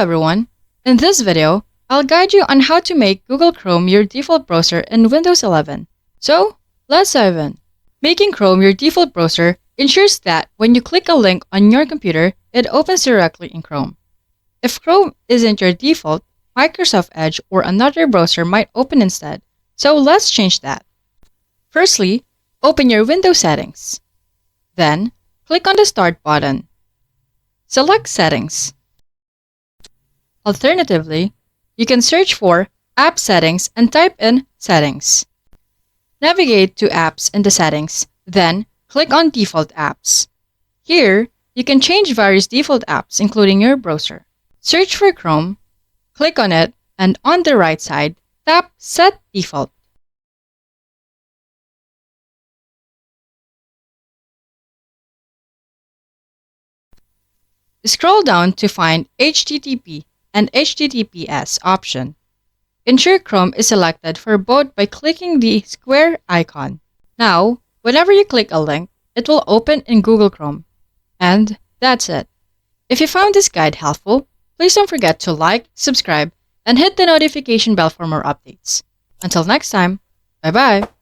everyone! In this video, I'll guide you on how to make Google Chrome your default browser in Windows 11. So, let's dive in. Making Chrome your default browser ensures that when you click a link on your computer, it opens directly in Chrome. If Chrome isn't your default, Microsoft Edge or another browser might open instead, so let's change that. Firstly, open your Windows settings. Then, click on the Start button. Select Settings. Alternatively, you can search for App Settings and type in Settings. Navigate to Apps in the settings, then click on Default Apps. Here, you can change various default apps including your browser. Search for Chrome, click on it, and on the right side, tap Set Default. Scroll down to find HTTP and HTTPS option. Ensure Chrome is selected for both by clicking the square icon. Now, whenever you click a link, it will open in Google Chrome. And that's it. If you found this guide helpful, please don't forget to like, subscribe, and hit the notification bell for more updates. Until next time, bye-bye!